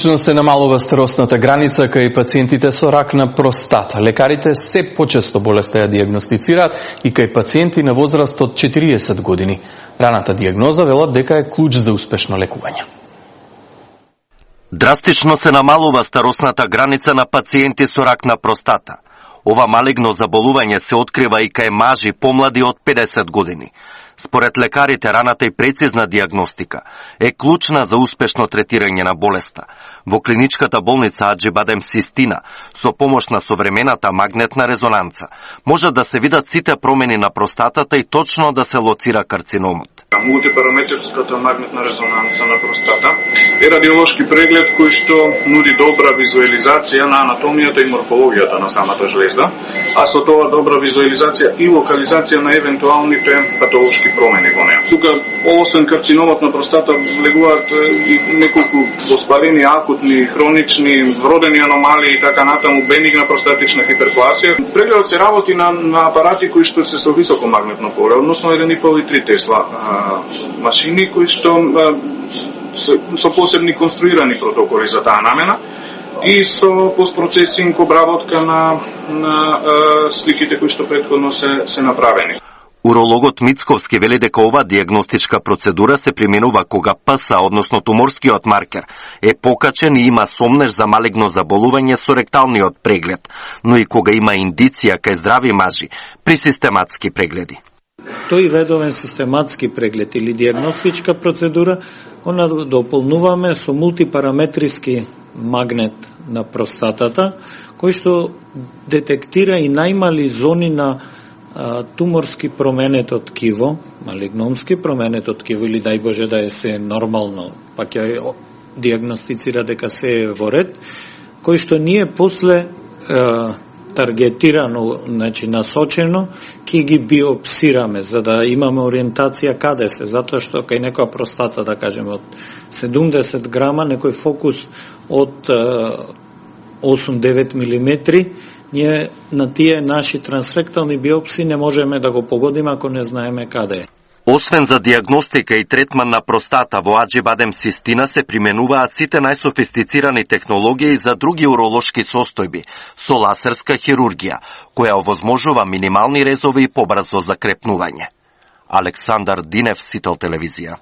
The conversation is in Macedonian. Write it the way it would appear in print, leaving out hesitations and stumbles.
Се намалува старосната граница кај пациентите со рак на простата. Лекарите се почесто болеста ја диагностицираат и кај пациенти на возраст од 40 години. Раната диагноза велат дека е клуч за успешно лекување. Драстично се намалува старосната граница на пациенти со рак на простата. Ова малигно заболување се открива и кај мажи помлади од 50 години. Според лекарите, раната и прецизна диагностика е клучна за успешно третирање на болеста. Во клиничката болница Аџи-Бадем Систина, со помош на современата магнетна резонанца, може да се видат сите промени на простатата и точно да се лоцира карциномот. Мултипараметрската магнетна резонанца на простата е радиолошки преглед кој што нуди добра визуализација на анатомијата и морфологијата на самата жлезда, а со тоа добра визуализација и локализација на евентуалните патолошки промени во неа. Тука, освен карциномот на простата, влегуваат и неколку воспалени, акутни, хронични, вродени аномалии и така натаму, бенигна простатична хиперплазија. Прегледот се работи на апарати кои што се со високо магнетно поле, односно 1,5 и 3 Тесла машини кои што со посебни конструирани протоколи за таа намена и со постпроцесинг обработка на сликите кои што претходно се направени. Урологот Мицковски вели дека ова диагностичка процедура се применува кога ПС, односно туморскиот маркер, е покачен и има сомнеж за малигно заболување со ректалниот преглед, но и кога има индиција кај здрави мажи при систематски прегледи. Тој редовен систематски преглед или диагностичка процедура, она дополнуваме со мултипараметриски магнет на простатата, кој што детектира и најмали зони на туморски променето ткиво, малигномски променето ткиво или дај Боже да е се нормално, па ќе диагностицира дека се е во ред, кој што ние после таргетирано, значи насочено, ќе ги биопсираме за да имаме ориентација каде се, затоа што кај некоја простата, да кажеме, од 70 грама, некој фокус од 8-9 милиметри, ние на тие наши трансректални биопси не можеме да го погодиме ако не знаеме каде е. Освен за диагностика и третман на простата, во Аџи-Бадем Систина се применуваат сите најсофистицирани технологии за други уролошки состојби, со ласерска хирургија, која овозможува минимални резови и побрзо закрепнување. Александар Динев, Сител телевизија.